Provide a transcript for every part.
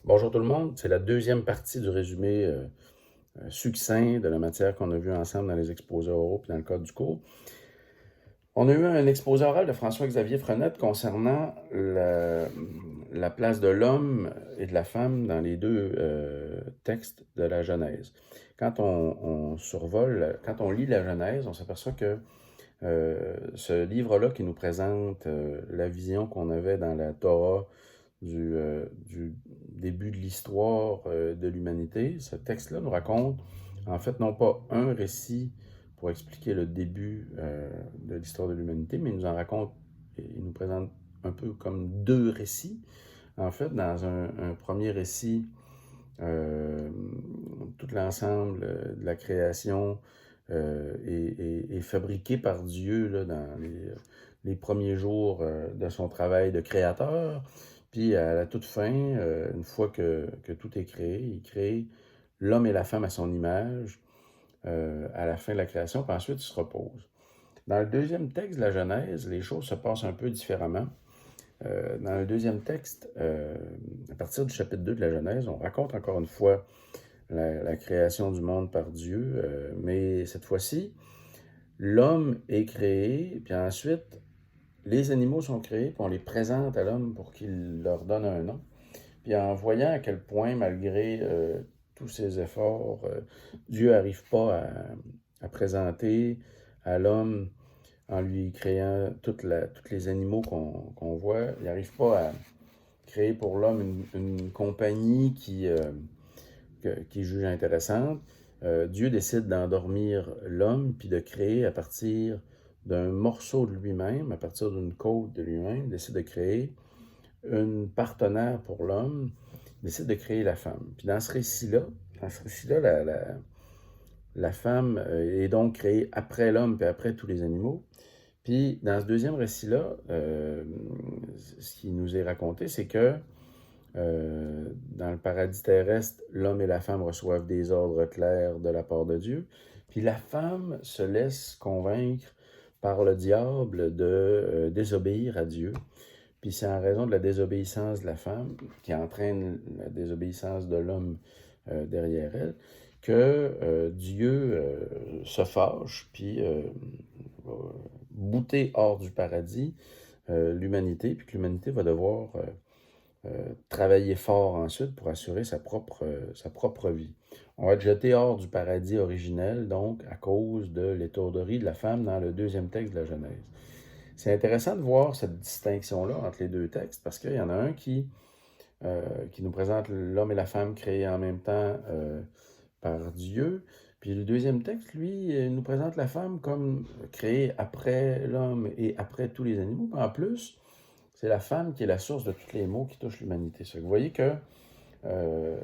Bonjour tout le monde, c'est la deuxième partie du résumé succinct de la matière qu'on a vue ensemble dans les exposés oraux puis dans le cadre du cours. On a eu un exposé oral de François-Xavier Frenette concernant la place de l'homme et de la femme dans les deux textes de la Genèse. Quand on survole, quand on lit la Genèse, on s'aperçoit que ce livre-là qui nous présente la vision qu'on avait dans la Torah du début de l'histoire de l'humanité. Ce texte-là nous raconte, en fait, non pas un récit pour expliquer le début de l'histoire de l'humanité, mais il nous présente un peu comme deux récits. En fait, dans un premier récit, euh, tout l'ensemble de la création est fabriqué par Dieu là, dans les premiers jours de son travail de créateur. Puis à la toute fin, une fois que tout est créé, il crée l'homme et la femme à son image à la fin de la création, puis ensuite il se repose. Dans le deuxième texte de la Genèse, les choses se passent un peu différemment. Dans le deuxième texte, à partir du chapitre 2 de la Genèse, on raconte encore une fois la création du monde par Dieu, mais cette fois-ci, l'homme est créé, puis ensuite, les animaux sont créés, puis on les présente à l'homme pour qu'il leur donne un nom. Puis en voyant à quel point, malgré tous ses efforts, Dieu n'arrive pas à présenter à l'homme en lui créant tous les animaux qu'on voit, il n'arrive pas à créer pour l'homme une compagnie qui juge intéressante. Dieu décide d'endormir l'homme puis de créer à partir d'un morceau de lui-même, à partir d'une côte de lui-même, décide de créer une partenaire pour l'homme, décide de créer la femme. Puis dans ce récit-là, la femme est donc créée après l'homme puis après tous les animaux. Puis dans ce deuxième récit-là, ce qui nous est raconté, c'est que dans le paradis terrestre, l'homme et la femme reçoivent des ordres clairs de la part de Dieu. Puis la femme se laisse convaincre par le diable de désobéir à Dieu. Puis c'est en raison de la désobéissance de la femme qui entraîne la désobéissance de l'homme derrière elle que Dieu se fâche puis va bouter hors du paradis l'humanité, puis que l'humanité va devoir travailler fort ensuite pour assurer sa propre vie. On va être jeté hors du paradis originel, donc, à cause de l'étourderie de la femme dans le deuxième texte de la Genèse. C'est intéressant de voir cette distinction-là entre les deux textes, parce qu'il y en a un qui nous présente l'homme et la femme créés en même temps par Dieu, puis le deuxième texte, lui, nous présente la femme comme créée après l'homme et après tous les animaux. En plus, c'est la femme qui est la source de tous les maux qui touchent l'humanité. Vous voyez que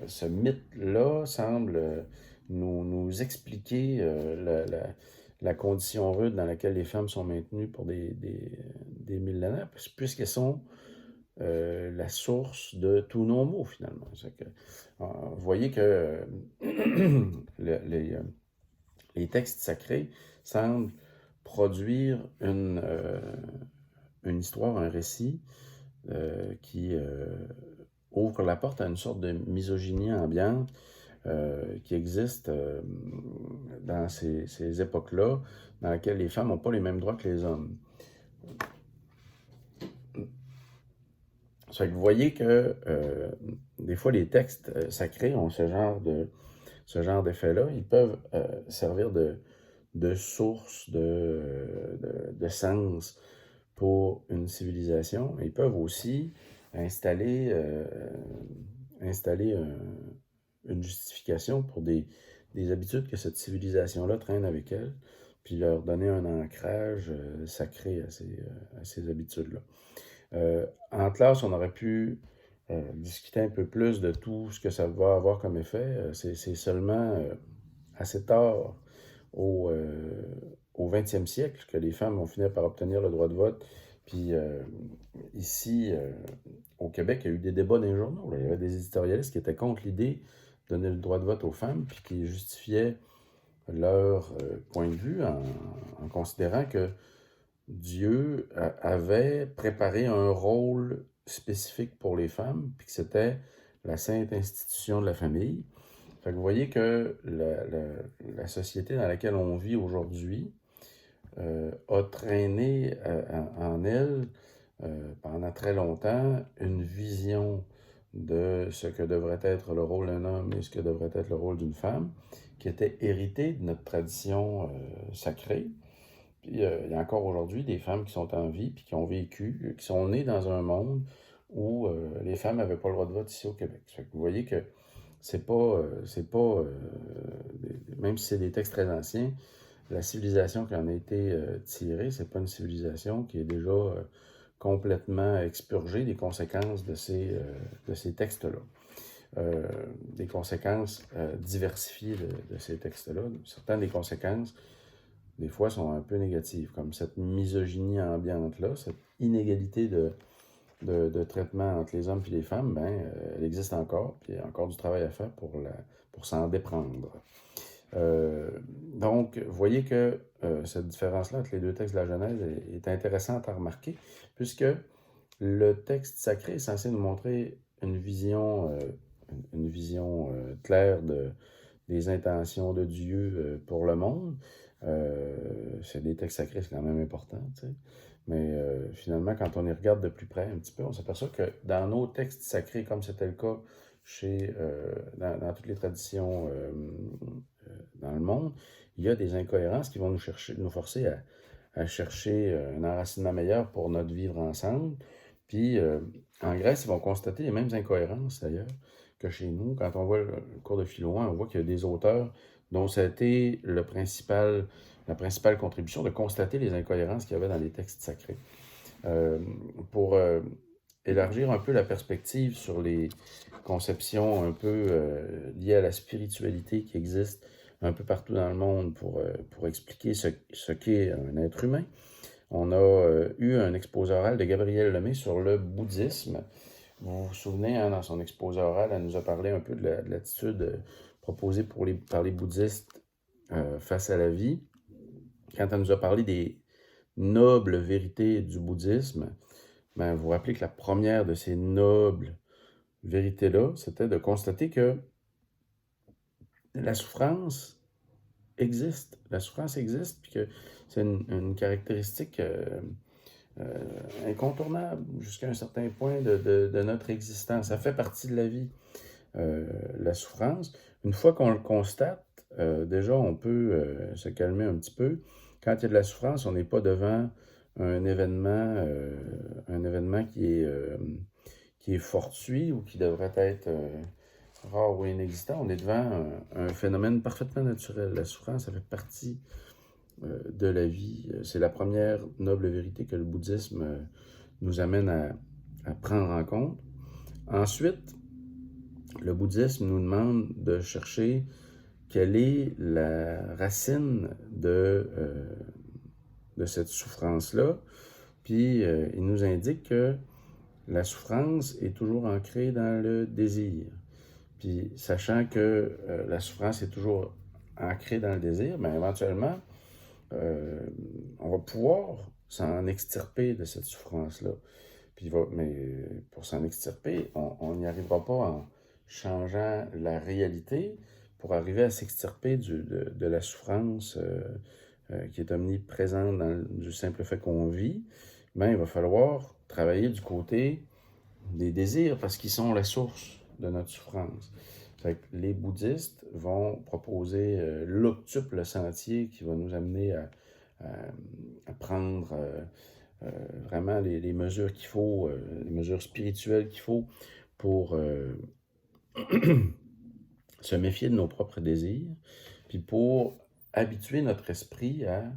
ce mythe-là semble nous expliquer la condition rude dans laquelle les femmes sont maintenues pour des millénaires, puisqu'elles sont la source de tous nos maux, finalement. Vous voyez que les textes sacrés semblent produire une histoire, un récit qui ouvre la porte à une sorte de misogynie ambiante qui existe dans ces époques-là, dans lesquelles les femmes n'ont pas les mêmes droits que les hommes. Ça fait que vous voyez que des fois les textes sacrés ont ce genre d'effet-là. Ils peuvent servir de source, de sens pour une civilisation. Ils peuvent aussi installer une justification pour des habitudes que cette civilisation-là traîne avec elle, puis leur donner un ancrage sacré à ces habitudes-là. En classe, on aurait pu discuter un peu plus de tout ce que ça va avoir comme effet. C'est seulement assez tard au 20e siècle que les femmes vont finir par obtenir le droit de vote. Puis ici, au Québec, il y a eu des débats dans les journaux. Là. Il y avait des éditorialistes qui étaient contre l'idée de donner le droit de vote aux femmes, puis qui justifiaient leur point de vue en considérant que Dieu avait préparé un rôle spécifique pour les femmes, puis que c'était la sainte institution de la famille. Fait que vous voyez que la société dans laquelle on vit aujourd'hui a traîné en elle pendant très longtemps une vision de ce que devrait être le rôle d'un homme et ce que devrait être le rôle d'une femme, qui était héritée de notre tradition sacrée. Puis il y a encore aujourd'hui des femmes qui sont en vie, puis qui ont vécu, qui sont nées dans un monde où les femmes n'avaient pas le droit de vote ici au Québec. Fait que vous voyez que même si c'est des textes très anciens, la civilisation qui en a été tirée, c'est pas une civilisation qui est déjà complètement expurgée des conséquences de ces textes-là. Des conséquences diversifiées de ces textes-là. Certaines des conséquences, des fois, sont un peu négatives, comme cette misogynie ambiante-là, cette inégalité de traitement entre les hommes et les femmes, elle existe encore, puis il y a encore du travail à faire pour s'en déprendre. Donc, vous voyez que cette différence-là entre les deux textes de la Genèse est intéressante à remarquer, puisque le texte sacré est censé nous montrer une vision claire des intentions de Dieu pour le monde. C'est des textes sacrés, c'est quand même important, tu sais. Mais finalement, quand on y regarde de plus près un petit peu, on s'aperçoit que dans nos textes sacrés, comme c'était le cas dans toutes les traditions dans le monde, il y a des incohérences qui vont nous forcer à chercher un enracinement meilleur pour notre vivre ensemble. Puis en Grèce, ils vont constater les mêmes incohérences d'ailleurs que chez nous. Quand on voit le cours de philo 1, on voit qu'il y a des auteurs dont ça a été la principale contribution de constater les incohérences qu'il y avait dans les textes sacrés. Pour élargir un peu la perspective sur les conceptions un peu liées à la spiritualité qui existent un peu partout dans le monde pour expliquer ce qu'est un être humain, on a eu un exposé oral de Gabrielle Lemay sur le bouddhisme. Vous vous souvenez, hein, dans son exposé oral, elle nous a parlé un peu de l'attitude proposée par les bouddhistes face à la vie. Quand elle nous a parlé des nobles vérités du bouddhisme, vous vous rappelez que la première de ces nobles vérités-là, c'était de constater que la souffrance existe. La souffrance existe, puis que c'est une caractéristique incontournable jusqu'à un certain point de notre existence. Ça fait partie de la vie, la souffrance. Une fois qu'on le constate, déjà, on peut se calmer un petit peu. Quand il y a de la souffrance, on n'est pas devant un événement qui est fortuit ou qui devrait être rare ou inexistant. On est devant un phénomène parfaitement naturel. La souffrance, ça fait partie de la vie. C'est la première noble vérité que le bouddhisme nous amène à prendre en compte. Ensuite, le bouddhisme nous demande de chercher quelle est la racine de cette souffrance-là. Puis, il nous indique que la souffrance est toujours ancrée dans le désir. Puis, sachant que la souffrance est toujours ancrée dans le désir, éventuellement, on va pouvoir s'en extirper de cette souffrance-là. Mais pour s'en extirper, on n'y arrivera pas en changeant la réalité pour arriver à s'extirper de la souffrance qui est omniprésente du simple fait qu'on vit. Il va falloir travailler du côté des désirs parce qu'ils sont la source de notre souffrance. Fait que les bouddhistes vont proposer l'octuple sentier qui va nous amener à prendre vraiment les mesures qu'il faut, les mesures spirituelles qu'il faut pour se méfier de nos propres désirs, puis pour habituer notre esprit à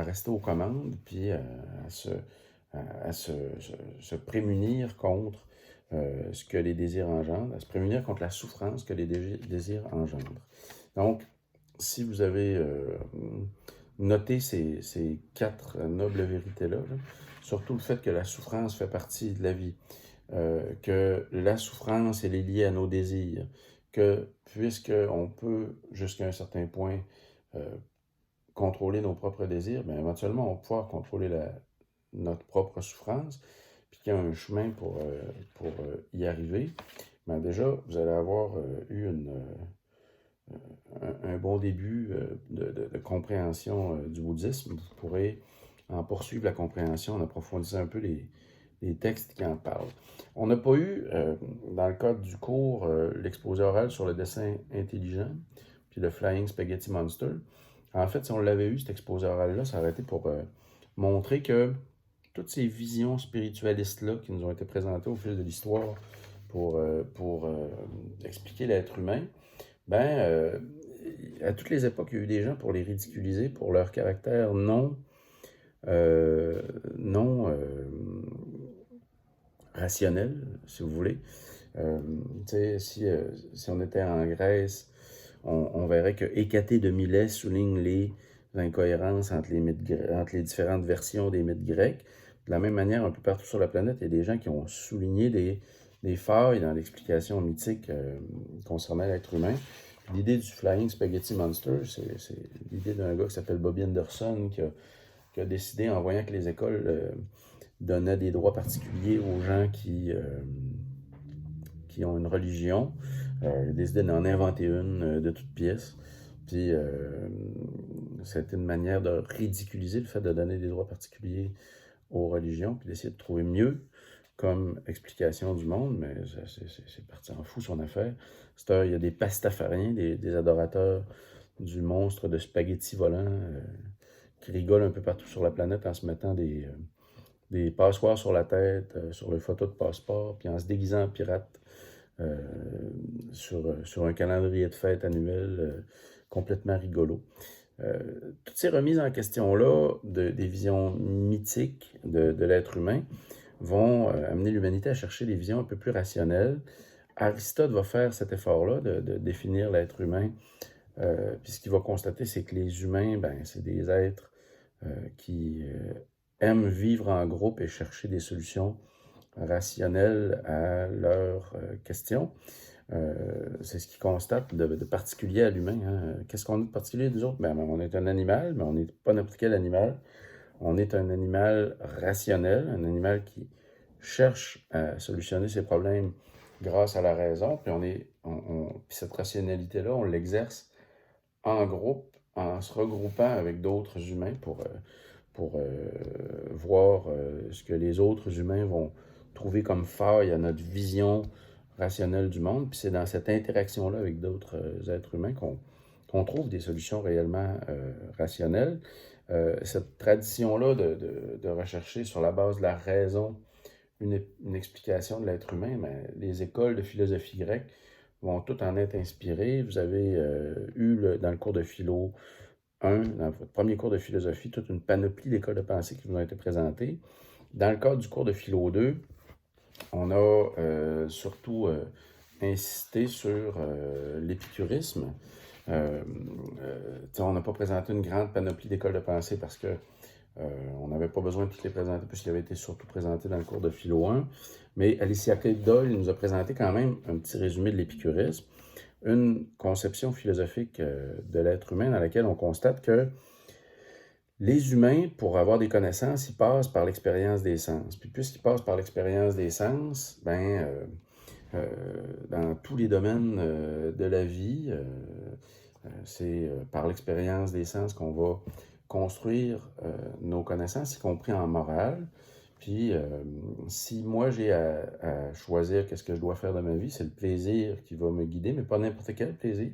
rester aux commandes, puis à se prémunir contre ce que les désirs engendrent, à se prémunir contre la souffrance que les désirs engendrent. Donc, si vous avez noté ces 4 nobles vérités-là, surtout le fait que la souffrance fait partie de la vie, que la souffrance, elle est liée à nos désirs, que puisqu'on peut, jusqu'à un certain point, contrôler nos propres désirs, éventuellement, on va pouvoir contrôler notre propre souffrance, puis qu'il y a un chemin pour y arriver. ben déjà, vous allez avoir eu un bon début de compréhension du bouddhisme. Vous pourrez en poursuivre la compréhension en approfondissant un peu les textes qui en parlent. On n'a pas eu, dans le cadre du cours, l'exposé oral sur le dessin intelligent, puis le Flying Spaghetti Monster. En fait, si on l'avait eu, cet exposé oral-là, ça aurait été pour montrer que toutes ces visions spiritualistes-là qui nous ont été présentées au fil de l'histoire pour expliquer l'être humain, à toutes les époques, il y a eu des gens pour les ridiculiser, pour leur caractère euh, non rationnel, si vous voulez. Euh, si on était en Grèce, on verrait que Hécatée de Milet souligne les incohérences entre les différentes versions des mythes grecs. De la même manière, un peu partout sur la planète, il y a des gens qui ont souligné des failles dans l'explication mythique concernant l'être humain. L'idée du Flying Spaghetti Monster, c'est l'idée d'un gars qui s'appelle Bobby Anderson qui a décidé, en voyant que les écoles donnaient des droits particuliers aux gens qui ont une religion, il a décidé d'en inventer une de toutes pièces. Puis, c'était une manière de ridiculiser le fait de donner des droits particuliers aux religions, puis d'essayer de trouver mieux comme explication du monde, mais c'est parti en fou son affaire. Il y a des pastafariens, des adorateurs du monstre de spaghetti volant qui rigolent un peu partout sur la planète en se mettant des passoires sur la tête, sur les photos de passeport, puis en se déguisant en pirate euh, sur un calendrier de fête annuel complètement rigolo. Toutes ces remises en question-là des visions mythiques de l'être humain vont amener l'humanité à chercher des visions un peu plus rationnelles. Aristote va faire cet effort-là de définir l'être humain. Puis ce qu'il va constater, c'est que les humains, c'est des êtres qui aiment vivre en groupe et chercher des solutions rationnelles à leurs questions. C'est ce qu'il constate de particulier à l'humain. Hein. Qu'est-ce qu'on a de particulier des autres? On est un animal, mais on n'est pas n'importe quel animal. On est un animal rationnel, un animal qui cherche à solutionner ses problèmes grâce à la raison. Puis puis cette rationalité-là, on l'exerce en groupe, en se regroupant avec d'autres humains pour voir ce que les autres humains vont trouver comme faille à notre vision rationnelle du monde. Puis c'est dans cette interaction-là avec d'autres êtres humains qu'on trouve des solutions réellement rationnelles. Cette tradition-là de rechercher sur la base de la raison une explication de l'être humain, les écoles de philosophie grecque vont toutes en être inspirées. Vous avez dans le cours de philo 1, dans votre premier cours de philosophie, toute une panoplie d'écoles de pensée qui vous ont été présentées. Dans le cadre du cours de philo 2, on a surtout insisté sur l'épicurisme. On n'a pas présenté une grande panoplie d'écoles de pensée parce que on n'avait pas besoin de toutes les présenter puisqu'il avait été surtout présenté dans le cours de philo 1. Mais Alicia Keith-Doyle nous a présenté quand même un petit résumé de l'épicurisme, une conception philosophique de l'être humain dans laquelle on constate que les humains, pour avoir des connaissances, ils passent par l'expérience des sens. Puis puisqu'ils passent par l'expérience des sens, dans tous les domaines de la vie, c'est par l'expérience des sens qu'on va construire nos connaissances, y compris en morale. Puis, si moi j'ai à choisir qu'est-ce que je dois faire de ma vie, c'est le plaisir qui va me guider, mais pas n'importe quel plaisir.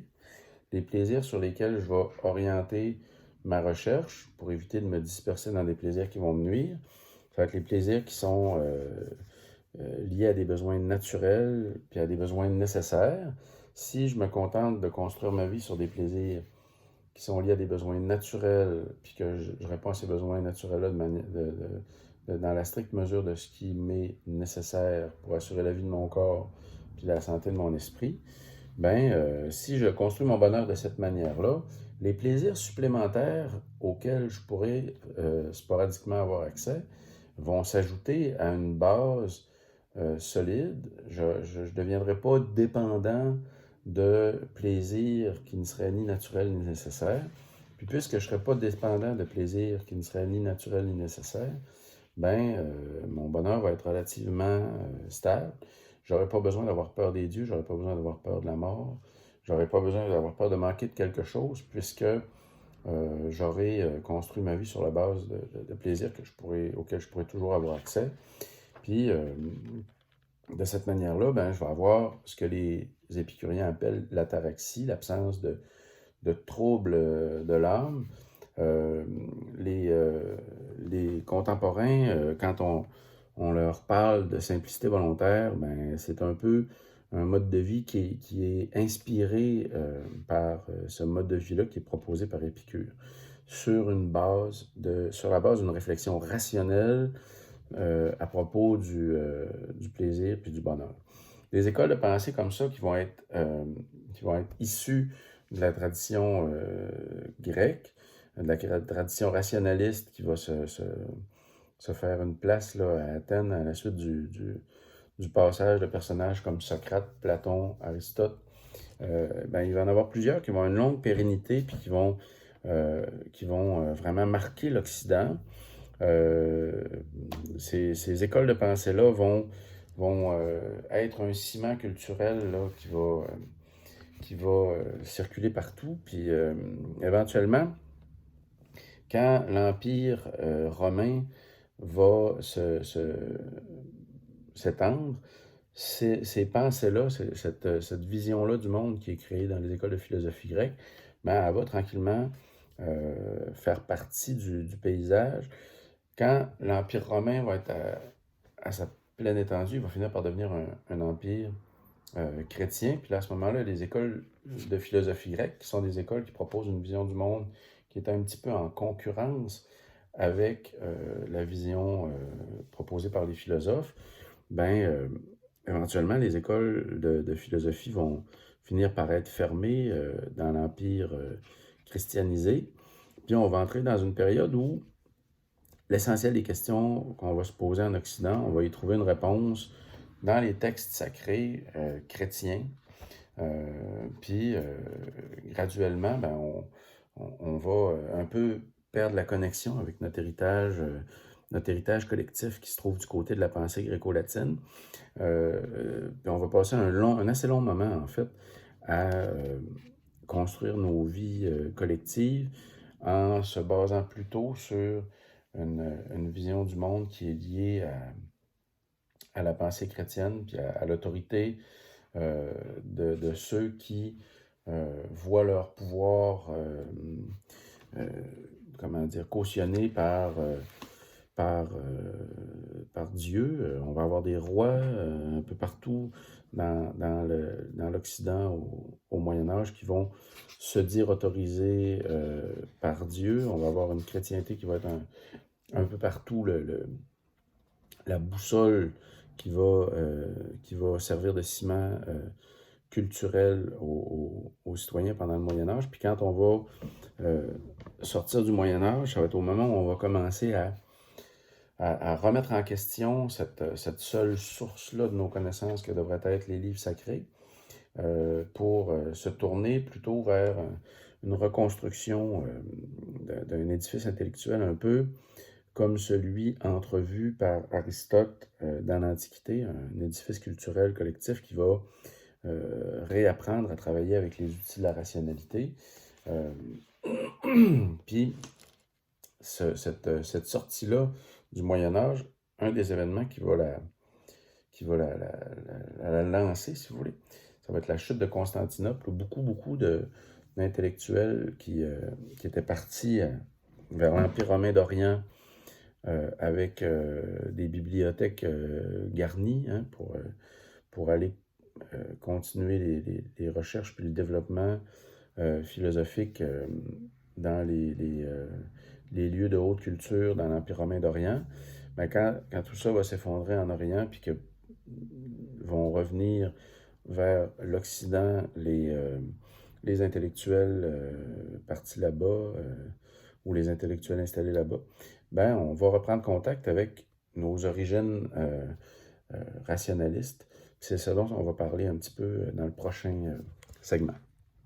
Les plaisirs sur lesquels je vais orienter ma recherche pour éviter de me disperser dans des plaisirs qui vont me nuire. Ça va être les plaisirs qui sont liés à des besoins naturels puis à des besoins nécessaires. Si je me contente de construire ma vie sur des plaisirs qui sont liés à des besoins naturels, puis que je réponds à ces besoins naturels-là dans la stricte mesure de ce qui m'est nécessaire pour assurer la vie de mon corps puis la santé de mon esprit, si je construis mon bonheur de cette manière-là, les plaisirs supplémentaires auxquels je pourrais sporadiquement avoir accès vont s'ajouter à une base solide. Je ne deviendrai pas dépendant de plaisirs qui ne seraient ni naturels ni nécessaires. Puis puisque je ne serais pas dépendant de plaisirs qui ne seraient ni naturels ni nécessaires, mon bonheur va être relativement stable. j'aurais pas besoin d'avoir peur des dieux, j'aurais pas besoin d'avoir peur de la mort, j'aurais pas besoin d'avoir peur de manquer de quelque chose, puisque j'aurais construit ma vie sur la base de plaisirs auxquels je pourrais toujours avoir accès. Puis, de cette manière-là, ben, je vais avoir ce que les épicuriens appellent l'ataraxie, l'absence de troubles de l'âme. Euh, les contemporains, quand on leur parle de simplicité volontaire, ben, c'est un peu un mode de vie qui est inspiré par ce mode de vie-là qui est proposé par Épicure, sur la base d'une réflexion rationnelle à propos du plaisir puis du bonheur. Des écoles de pensée comme ça qui vont être issues de la tradition grecque, de la tradition rationaliste qui va se faire une place là, à Athènes à la suite du passage de personnages comme Socrate, Platon, Aristote. Ben, il va y en avoir plusieurs qui vont avoir une longue pérennité puis qui vont vraiment marquer l'Occident. Ces écoles de pensée-là vont être un ciment culturel là, qui va circuler partout. Puis éventuellement, quand l'Empire romain va s'étendre, ces pensées-là, cette vision-là du monde qui est créée dans les écoles de philosophie grecque, ben, elle va tranquillement faire partie du paysage. Quand l'Empire romain va être à sa pleine étendue, il va finir par devenir un empire chrétien. Puis là, à ce moment-là, les écoles de philosophie grecque, qui sont des écoles qui proposent une vision du monde qui est un petit peu en concurrence avec la vision proposée par les philosophes, ben, éventuellement, les écoles de philosophie vont finir par être fermées dans l'Empire christianisé. Puis on va entrer dans une période où l'essentiel des questions qu'on va se poser en Occident, on va y trouver une réponse dans les textes sacrés chrétiens. Puis graduellement, ben, on va un peu perdre la connexion avec notre héritage collectif qui se trouve du côté de la pensée gréco-latine. Puis on va passer un assez long moment, en fait, à construire nos vies collectives en se basant plutôt sur une vision du monde qui est liée à la pensée chrétienne, puis à l'autorité de ceux qui voient leur pouvoir, comment dire, cautionné par Dieu. On va avoir des rois un peu partout dans l'Occident au Moyen Âge qui vont se dire autorisés par Dieu. On va avoir une chrétienté qui va être un peu partout la boussole qui va servir de ciment culturel aux citoyens pendant le Moyen Âge. Puis quand on va sortir du Moyen Âge, ça va être au moment où on va commencer à remettre en question cette seule source-là de nos connaissances que devraient être les livres sacrés, pour se tourner plutôt vers une reconstruction d'un édifice intellectuel un peu comme celui entrevu par Aristote dans l'Antiquité, un édifice culturel collectif qui va réapprendre à travailler avec les outils de la rationalité. Puis, cette sortie-là du Moyen Âge, un des événements qui va la lancer, si vous voulez, ça va être la chute de Constantinople, où beaucoup d'intellectuels qui étaient partis vers l'Empire romain d'Orient avec des bibliothèques garnies hein, pour aller continuer les recherches puis le développement philosophique dans les lieux de haute culture dans l'Empire romain d'Orient. Mais quand tout ça va s'effondrer en Orient puis que vont revenir vers l'Occident les intellectuels partis là-bas ou les intellectuels installés là-bas, ben, on va reprendre contact avec nos origines rationalistes. C'est ça dont on va parler un petit peu dans le prochain segment.